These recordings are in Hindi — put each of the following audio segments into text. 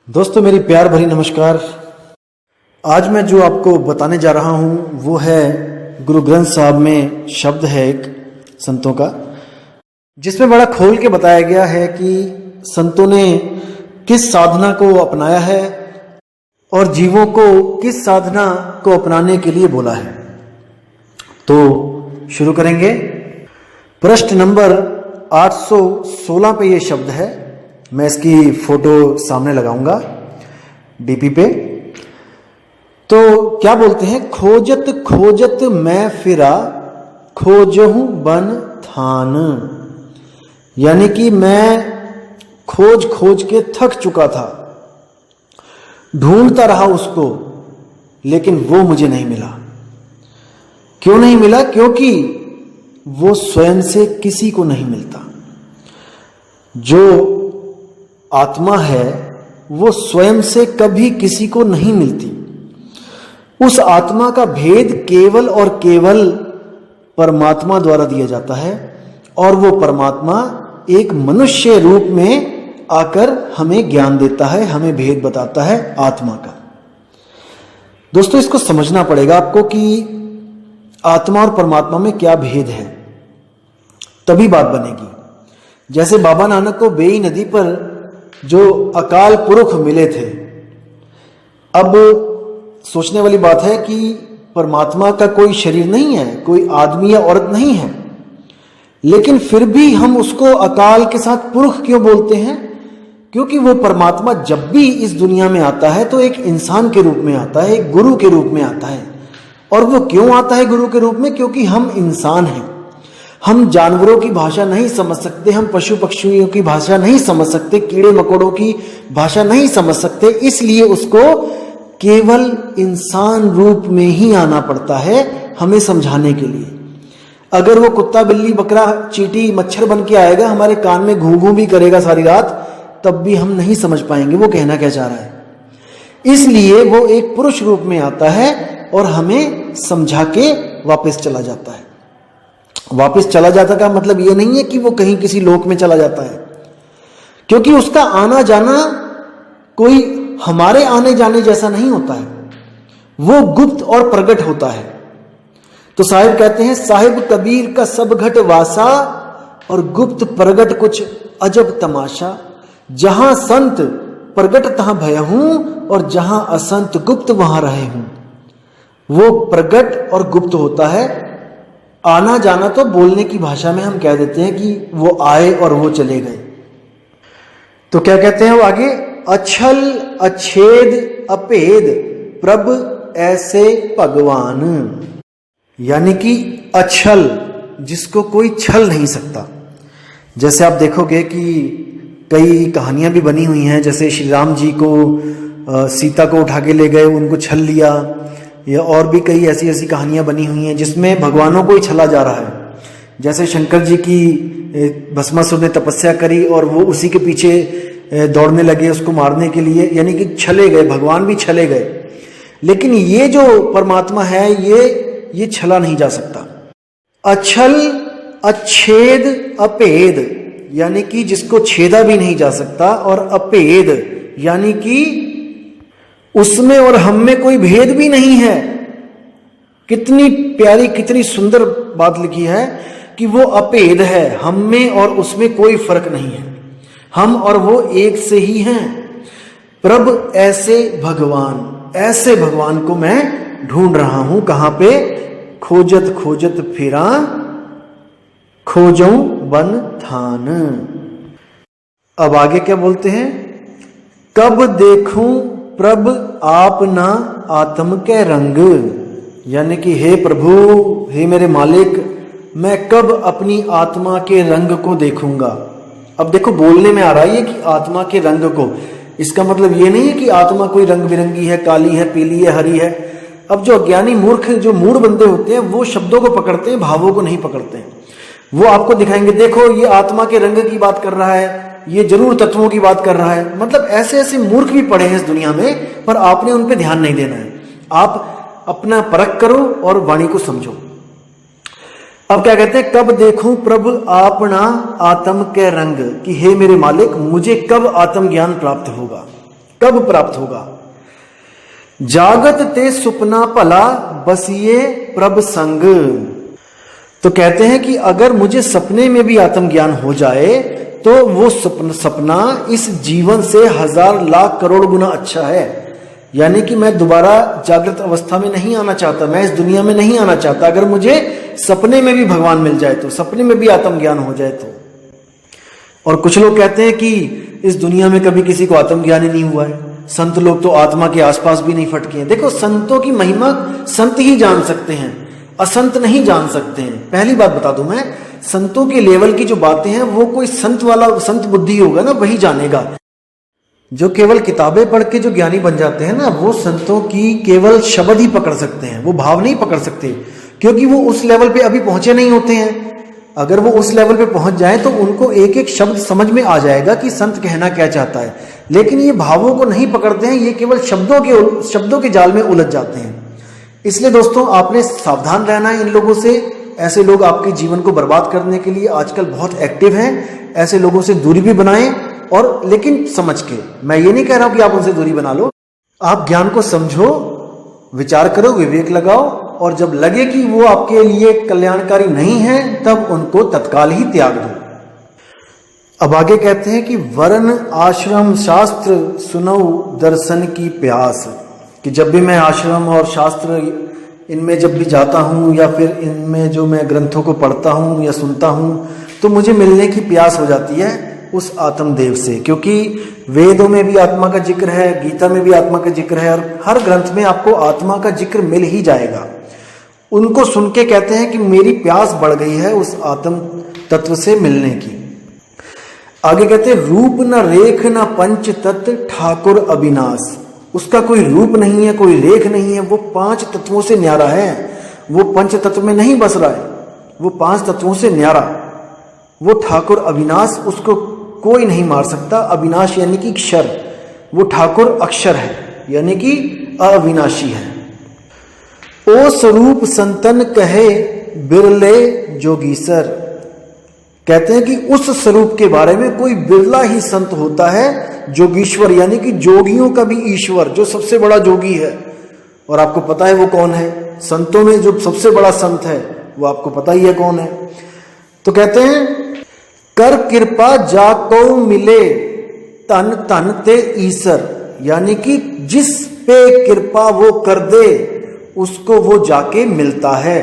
दोस्तों मेरी प्यार भरी नमस्कार। आज मैं जो आपको बताने जा रहा हूँ वो है गुरु ग्रंथ साहब में शब्द है एक संतों का, जिसमें बड़ा खोल के बताया गया है कि संतों ने किस साधना को अपनाया है और जीवों को किस साधना को अपनाने के लिए बोला है। तो शुरू करेंगे। प्रश्न नंबर 816 पे ये शब्द है। मैं इसकी फोटो सामने लगाऊंगा डीपी पे। तो क्या बोलते हैं? खोजत खोजत मैं फिरा, खोजहूं बन थान। यानी कि मैं खोज खोज के थक चुका था, ढूंढता रहा उसको, लेकिन वो मुझे नहीं मिला। क्यों नहीं मिला? क्योंकि वो स्वयं से किसी को नहीं मिलता। जो आत्मा है वो स्वयं से कभी किसी को नहीं मिलती। उस आत्मा का भेद केवल और केवल परमात्मा द्वारा दिया जाता है, और वो परमात्मा एक मनुष्य रूप में आकर हमें ज्ञान देता है, हमें भेद बताता है आत्मा का। दोस्तों इसको समझना पड़ेगा आपको कि आत्मा और परमात्मा में क्या भेद है, तभी बात बनेगी। जैसे बाबा नानक को बेई नदी पर जो अकाल पुरुष मिले थे, अब सोचने वाली बात है कि परमात्मा का कोई शरीर नहीं है, कोई आदमी या औरत नहीं है, लेकिन फिर भी हम उसको अकाल के साथ पुरुष क्यों बोलते हैं? क्योंकि वो परमात्मा जब भी इस दुनिया में आता है तो एक इंसान के रूप में आता है, एक गुरु के रूप में आता है। और वो क्यों आता है गुरु के रूप में? क्योंकि हम इंसान हैं, हम जानवरों की भाषा नहीं समझ सकते, हम पशु पक्षियों की भाषा नहीं समझ सकते, कीड़े मकोड़ों की भाषा नहीं समझ सकते, इसलिए उसको केवल इंसान रूप में ही आना पड़ता है हमें समझाने के लिए। अगर वो कुत्ता बिल्ली बकरा चींटी मच्छर बन के आएगा, हमारे कान में घू घू भी करेगा सारी रात, तब भी हम नहीं समझ पाएंगे वो कहना क्या चाह रहा है। इसलिए वो एक पुरुष रूप में आता है और हमें समझा के वापस चला जाता है। वापस चला जाता का मतलब ये नहीं है कि वो कहीं किसी लोक में चला जाता है, क्योंकि उसका आना जाना कोई हमारे आने जाने जैसा नहीं होता है, वो गुप्त और प्रगट होता है। तो साहिब कहते हैं, साहिब कबीर का सब घट वासा, और गुप्त प्रगट कुछ अजब तमाशा। जहां संत प्रगट तहां भय हूं, और जहां असंत गुप्त वहां रहे हूं। वो प्रगट और गुप्त होता है। आना जाना तो बोलने की भाषा में हम कह देते हैं कि वो आए और वो चले गए। तो क्या कहते हैं वो आगे? अछल अछेद अपेद प्रभ ऐसे भगवान। यानी कि अछल, जिसको कोई छल नहीं सकता। जैसे आप देखोगे कि कई कहानियां भी बनी हुई हैं, जैसे श्री राम जी को सीता को उठा के ले गए, उनको छल लिया, या और भी कई ऐसी ऐसी कहानियां बनी हुई हैं जिसमें भगवानों को ही छला जा रहा है। जैसे शंकर जी की भस्मासुर ने तपस्या करी और वो उसी के पीछे दौड़ने लगे उसको मारने के लिए, यानी कि छले गए, भगवान भी छले गए। लेकिन ये जो परमात्मा है ये छला नहीं जा सकता। अछल अच्छेद अपेद, यानी कि जिसको छेदा भी नहीं जा सकता, और अपेद यानी कि उसमें और हम में कोई भेद भी नहीं है। कितनी प्यारी कितनी सुंदर बात लिखी है कि वो अपेद है, हम में और उसमें कोई फर्क नहीं है, हम और वो एक से ही हैं। प्रभ ऐसे भगवान, ऐसे भगवान को मैं ढूंढ रहा हूं। कहां पे? खोजत खोजत फिरा, खोजऊं बन थान। अब आगे क्या बोलते हैं? कब देखूं प्रभ आप ना आत्म के रंग। यानी कि हे प्रभु, हे मेरे मालिक, मैं कब अपनी आत्मा के रंग को देखूंगा। अब देखो बोलने में आ रहा है कि आत्मा के रंग को, इसका मतलब ये नहीं है कि आत्मा कोई रंग बिरंगी है, काली है, पीली है, हरी है। अब जो अज्ञानी मूर्ख जो मूढ़ बंदे होते हैं वो शब्दों को पकड़ते हैं, भावों को नहीं पकड़ते हैं। वो आपको दिखाएंगे, देखो ये आत्मा के रंग की बात कर रहा है, ये जरूर तत्वों की बात कर रहा है। मतलब ऐसे ऐसे मूर्ख भी पड़े हैं इस दुनिया में, पर आपने उन पे ध्यान नहीं देना है। आप अपना परख करो और वाणी को समझो। अब क्या कहते हैं, कब देखूं प्रभु आपना आत्म के रंग, कि हे मेरे मालिक मुझे कब आत्म ज्ञान प्राप्त होगा। कब प्राप्त होगा? जागत ते सुपना भला बसिए प्रभ संग। तो कहते हैं कि अगर मुझे सपने में भी आत्मज्ञान हो जाए तो वो सपना इस जीवन से 1000 लाख करोड़ गुना अच्छा है। यानी कि मैं दोबारा जागृत अवस्था में नहीं आना चाहता, मैं इस दुनिया में नहीं आना चाहता। अगर मुझे सपने में भी भगवान मिल जाए तो, सपने में भी आत्मज्ञान हो जाए तो। और कुछ लोग कहते हैं कि इस दुनिया में कभी किसी को आत्मज्ञान ही नहीं हुआ है, संत लोग तो आत्मा के आसपास भी नहीं फटके हैं। देखो, संतों की महिमा संत ही जान सकते हैं, असंत नहीं जान सकते हैं। पहली बात बता दूं मैं, संतों के लेवल की जो बातें हैं वो कोई संत वाला, संत बुद्धि होगा ना, वही जानेगा। जो केवल किताबें पढ़ के जो ज्ञानी बन जाते हैं ना, वो संतों की केवल शब्द ही पकड़ सकते हैं, वो भाव नहीं पकड़ सकते, क्योंकि वो उस लेवल पे अभी पहुंचे नहीं होते हैं। अगर वो उस लेवल पे पहुंच जाए तो उनको एक एक शब्द समझ में आ जाएगा कि संत कहना क्या चाहता है। लेकिन ये भावों को नहीं पकड़ते हैं, ये केवल शब्दों के जाल में उलझ जाते हैं। इसलिए दोस्तों, आपने सावधान रहना है इन लोगों से। ऐसे लोग आपके जीवन को बर्बाद करने के लिए आजकल बहुत एक्टिव हैं। ऐसे लोगों से दूरी भी बनाएं, और लेकिन समझ के। मैं ये नहीं कह रहा हूं कि आप उनसे दूरी बना लो, आप ज्ञान को समझो, विचार करो, विवेक लगाओ, और जब लगे कि वो आपके लिए कल्याणकारी नहीं है तब उनको तत्काल ही त्याग दो। अब आगे कहते हैं कि वर्ण आश्रम शास्त्र सुनौ दर्शन की प्यास, कि जब भी मैं आश्रम और शास्त्र इनमें जब भी जाता हूं, या फिर इनमें जो मैं ग्रंथों को पढ़ता हूं या सुनता हूं, तो मुझे मिलने की प्यास हो जाती है उस आत्मदेव से। क्योंकि वेदों में भी आत्मा का जिक्र है, गीता में भी आत्मा का जिक्र है, और हर ग्रंथ में आपको आत्मा का जिक्र मिल ही जाएगा। उनको सुन के कहते हैं कि मेरी प्यास बढ़ गई है उस आत्म तत्व से मिलने की। आगे कहते हैं, रूप न रेख न पंच तत्व ठाकुर अविनाश। उसका कोई रूप नहीं है, कोई रेख नहीं है, वो 5 तत्वों से न्यारा है। वो पंच तत्व में नहीं बस रहा है, वो 5 तत्वों से न्यारा, वो ठाकुर अविनाश, उसको कोई नहीं मार सकता। अविनाश यानी कि क्षर, वो ठाकुर अक्षर है, यानी कि अविनाशी है। ओ स्वरूप संतन कहे बिरले जोगीसर। कहते हैं कि उस स्वरूप के बारे में कोई बिरला ही संत होता है, जोगीश्वर यानी कि जोगियों का भी ईश्वर, जो सबसे बड़ा जोगी है। और आपको पता है वो कौन है? संतों में जो सबसे बड़ा संत है वो आपको पता ही है कौन है। तो कहते हैं, कर कृपा जाको मिले तन तन ते ईसर, यानी कि जिस पे कृपा वो कर दे उसको वो जाके मिलता है,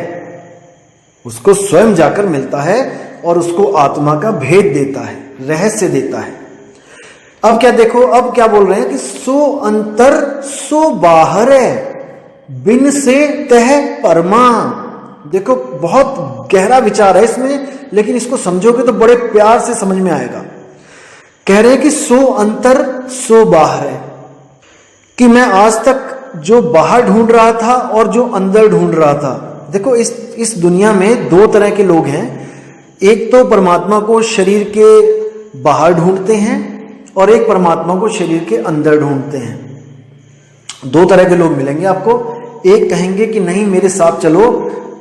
उसको स्वयं जाकर मिलता है और उसको आत्मा का भेद देता है, रहस्य देता है। अब क्या देखो, अब क्या बोल रहे हैं कि सो अंतर सो बाहर है, बिन से तह परमा। देखो, बहुत गहरा विचार है इसमें, लेकिन इसको समझोगे तो बड़े प्यार से समझ में आएगा। कह रहे हैं कि सो अंतर सो बाहर है, कि मैं आज तक जो बाहर ढूंढ रहा था और जो अंदर ढूंढ रहा था। देखो, इस दुनिया में 2 तरह के लोग हैं। एक तो परमात्मा को शरीर के बाहर ढूंढते हैं, और एक परमात्मा को शरीर के अंदर ढूंढते हैं। 2 तरह के लोग मिलेंगे आपको। एक कहेंगे कि नहीं, मेरे साथ चलो,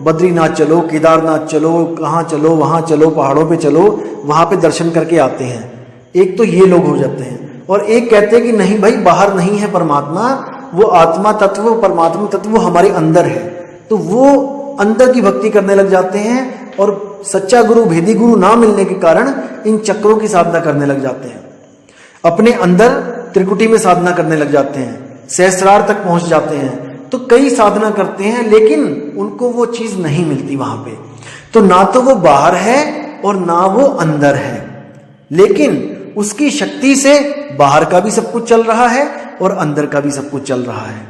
बद्रीनाथ चलो, केदारनाथ चलो, कहाँ चलो, वहां चलो, पहाड़ों पे चलो, वहां पे दर्शन करके आते हैं। एक तो ये लोग हो जाते हैं। और एक कहते हैं कि नहीं भाई, बाहर नहीं है परमात्मा, वो आत्मा तत्व, परमात्मा तत्व वो हमारे अंदर है। तो वो अंदर की भक्ति करने लग जाते हैं, और सच्चा गुरु, भेदी गुरु ना मिलने के कारण इन चक्रों की साधना करने लग जाते हैं। अपने अंदर त्रिकुटी में साधना करने लग जाते हैं, सहस्रार तक पहुंच जाते हैं। तो कई साधना करते हैं, लेकिन उनको वो चीज नहीं मिलती वहां पे। तो ना तो वो बाहर है और ना वो अंदर है, लेकिन उसकी शक्ति से बाहर का भी सब कुछ चल रहा है और अंदर का भी सब कुछ चल रहा है।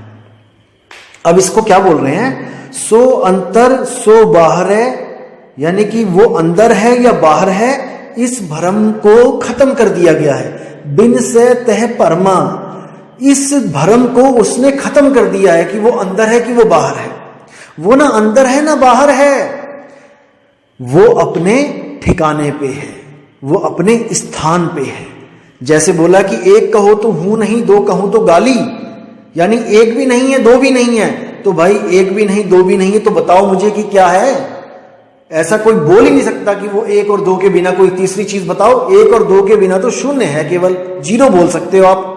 अब इसको क्या बोल रहे हैं? सो अंतर सो बाहर है, यानी कि वो अंदर है या बाहर है, इस भ्रम को खत्म कर दिया गया है। बिन से तह परमा, इस भ्रम को उसने खत्म कर दिया है कि वो अंदर है कि वो बाहर है। वो ना अंदर है ना बाहर है, वो अपने ठिकाने पे है, वो अपने स्थान पे है। जैसे बोला कि एक कहो तो हूं नहीं, 2 कहूं तो गाली, यानी एक भी नहीं है 2 भी नहीं है। तो भाई, एक भी नहीं 2 भी नहीं है, तो बताओ मुझे कि क्या है? ऐसा कोई बोल ही नहीं सकता कि वो 1 और 2 के बिना कोई तीसरी चीज बताओ। 1 और 2 के बिना तो शून्य है, केवल 0 बोल सकते हो आप।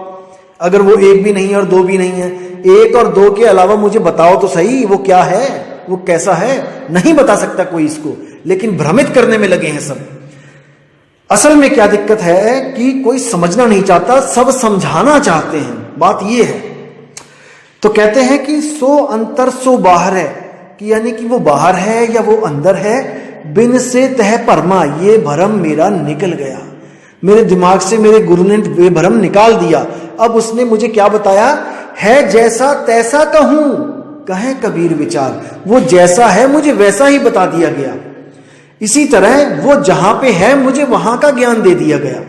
अगर वो एक भी नहीं है और दो भी नहीं है, एक और दो के अलावा मुझे बताओ तो सही, वो क्या है, वो कैसा है। नहीं बता सकता कोई इसको, लेकिन भ्रमित करने में लगे हैं सब। असल में क्या दिक्कत है कि कोई समझना नहीं चाहता, सब समझाना चाहते हैं। बात ये है। तो कहते हैं कि सो अंतर सो बाहर है, कि यानी कि वो बाहर है या वो अंदर है। बिन से तह परमा, ये भरम मेरा निकल गया, मेरे दिमाग से मेरे गुरु ने ये भरम निकाल दिया। अब उसने मुझे क्या बताया है, जैसा तैसा कहूं कहे कबीर विचार, वो जैसा है मुझे वैसा ही बता दिया गया। इसी तरह वो जहां पे है मुझे वहां का ज्ञान दे दिया गया।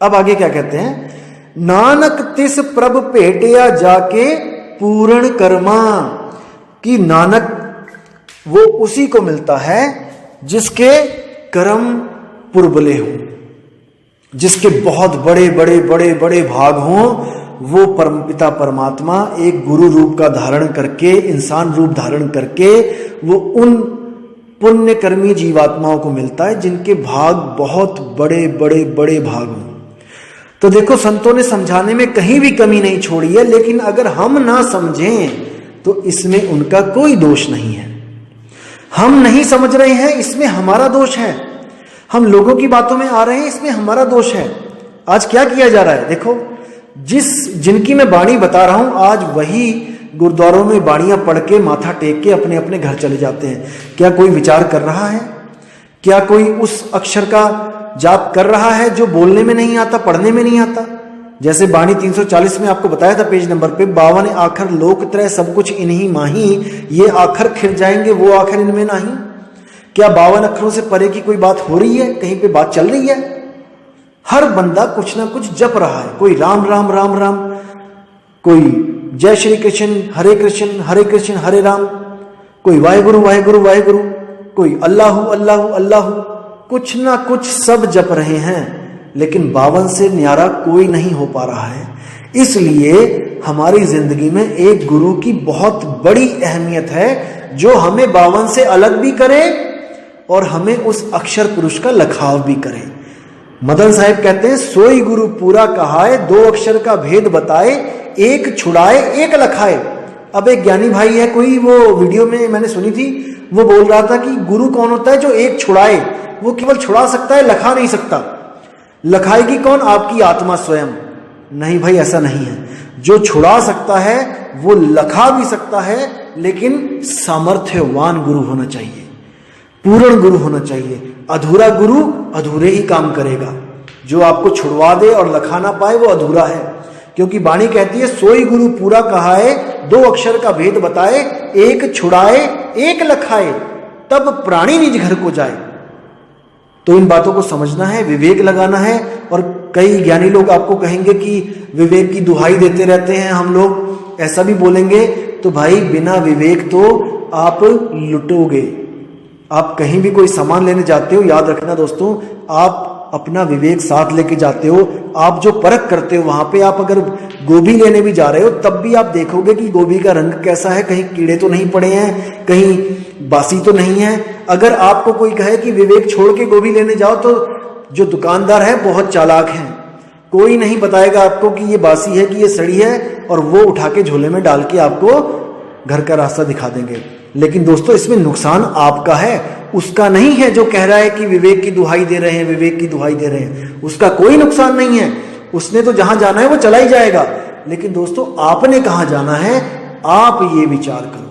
अब आगे क्या कहते हैं, नानक तिस प्रभ भेटिया जाके पूर्ण कर्मा, कि नानक वो उसी को मिलता है जिसके कर्म पुरबले हों, जिसके बहुत बड़े बड़े बड़े बड़े भाग हों। वो परमपिता परमात्मा एक गुरु रूप का धारण करके, इंसान रूप धारण करके, वो उन पुण्यकर्मी जीवात्माओं को मिलता है जिनके भाग बहुत बड़े बड़े बड़े भाग हों। तो देखो, संतों ने समझाने में कहीं भी कमी नहीं छोड़ी है, लेकिन अगर हम ना समझें तो इसमें उनका कोई दोष नहीं है। हम नहीं समझ रहे हैं, इसमें हमारा दोष है। हम लोगों की बातों में आ रहे हैं, इसमें हमारा दोष है। आज क्या किया जा रहा है, देखो, जिनकी मैं बाणी बता रहा हूं, आज वही गुरुद्वारों में बाणियां पढ़ के माथा टेक के अपने अपने घर चले जाते हैं। क्या कोई विचार कर रहा है? क्या कोई उस अक्षर का जाप कर रहा है जो बोलने में नहीं आता, पढ़ने में नहीं आता? जैसे बाणी 340 में आपको बताया था पेज नंबर पे, 52 आखर लोक त्रय सब कुछ इन्हीं माही, ये आखर खिर जाएंगे वो आखर इनमें नहीं। क्या 52 अक्षरों से परे की कोई बात हो रही है? कहीं पे बात चल रही है? हर बंदा कुछ ना कुछ जप रहा है। कोई राम राम राम राम, कोई जय श्री कृष्ण हरे कृष्ण हरे राम, कोई वाहेगुरु वाहेगुरु वाहेगुरु, कोई अल्लाहु अल्लाहु अल्लाहु, कुछ ना कुछ सब जप रहे हैं, लेकिन 52 से न्यारा कोई नहीं हो पा रहा है। इसलिए हमारी जिंदगी में एक गुरु की बहुत बड़ी अहमियत है, जो हमें 52 से अलग भी करे और हमें उस अक्षर पुरुष का लखाव भी करे। मदन साहिब कहते हैं, सोई गुरु पूरा कहाए, 2 अक्षर का भेद बताए, एक छुड़ाए एक लखाए। अब एक ज्ञानी भाई है कोई, वो वीडियो में मैंने सुनी थी, वो बोल रहा था कि गुरु कौन होता है जो एक छुड़ाए, वो केवल छुड़ा सकता है, लखा नहीं सकता। लखाएगी कौन? आपकी आत्मा स्वयं। नहीं भाई, ऐसा नहीं है। जो छुड़ा सकता है वो लखा भी सकता है, लेकिन सामर्थ्यवान गुरु होना चाहिए, पूर्ण गुरु होना चाहिए। अधूरा गुरु अधूरे ही काम करेगा। जो आपको छुड़वा दे और लखा ना पाए वो अधूरा है, क्योंकि बाणी कहती है, सोई गुरु पूरा कहाए, 2 अक्षर का भेद बताए, एक छुड़ाए एक लखाए, तब प्राणी निज घर को जाए। तो इन बातों को समझना है, विवेक लगाना है। और कई ज्ञानी लोग आपको कहेंगे कि विवेक की दुहाई देते रहते हैं हम लोग, ऐसा भी बोलेंगे। तो भाई, बिना विवेक तो आप लुटोगे। आप कहीं भी कोई सामान लेने जाते हो, याद रखना दोस्तों, आप अपना विवेक साथ लेके जाते हो। आप जो परख करते हो वहां पे, आप अगर गोभी लेने भी जा रहे हो तब भी आप देखोगे कि गोभी का रंग कैसा है, कहीं कीड़े तो नहीं पड़े हैं, कहीं बासी तो नहीं है। अगर आपको कोई कहे कि विवेक छोड़ के गोभी लेने जाओ, तो जो दुकानदार है बहुत चालाक है, कोई नहीं बताएगा आपको कि ये बासी है कि ये सड़ी है, और वो उठा के झोले में डाल के आपको घर का रास्ता दिखा देंगे। लेकिन दोस्तों, इसमें नुकसान आपका है, उसका नहीं है। जो कह रहा है कि विवेक की दुहाई दे रहे हैं, विवेक की दुहाई दे रहे हैं, उसका कोई नुकसान नहीं है। उसने तो जहां जाना है वो चला ही जाएगा। लेकिन दोस्तों, आपने कहां जाना है, आप ये विचार करो,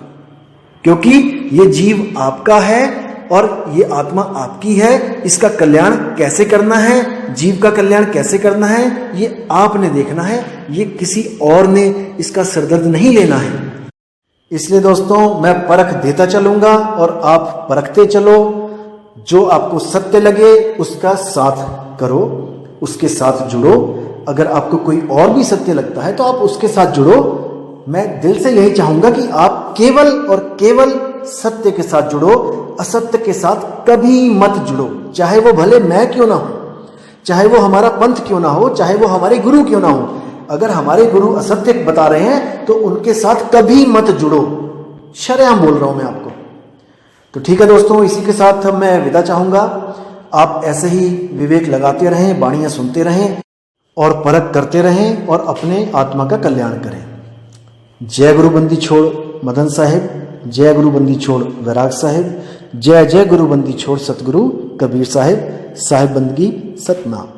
क्योंकि ये जीव आपका है और ये आत्मा आपकी है। इसका कल्याण कैसे करना है, जीव का कल्याण कैसे करना है, ये आपने देखना है। ये किसी और ने इसका सिरदर्द नहीं लेना है। इसलिए दोस्तों, मैं परख देता चलूंगा और आप परखते चलो। जो आपको सत्य लगे उसका साथ करो, उसके साथ जुड़ो। अगर आपको कोई और भी सत्य लगता है तो आप उसके साथ जुड़ो। मैं दिल से यही चाहूंगा कि आप केवल और केवल सत्य के साथ जुड़ो, असत्य के साथ कभी मत जुड़ो। चाहे वो भले मैं क्यों ना हो, चाहे वो हमारा पंथ क्यों ना हो, चाहे वो हमारे गुरु क्यों ना हो। अगर हमारे गुरु असत्य बता रहे हैं तो उनके साथ कभी मत जुड़ो। शरेआम बोल रहा हूं मैं आपको। तो ठीक है दोस्तों, इसी के साथ मैं विदा चाहूंगा। आप ऐसे ही विवेक लगाते रहें, बाणियां सुनते रहें। और परख करते रहें और अपने आत्मा का कल्याण करें। जय गुरु बंदी छोड़ मदन साहिब, जय गुरु बंदी छोड़ वैराग साहिब, जय जय गुरु बंदी छोड़ सतगुरु कबीर साहिब, साहिब बंदगी सतनाम।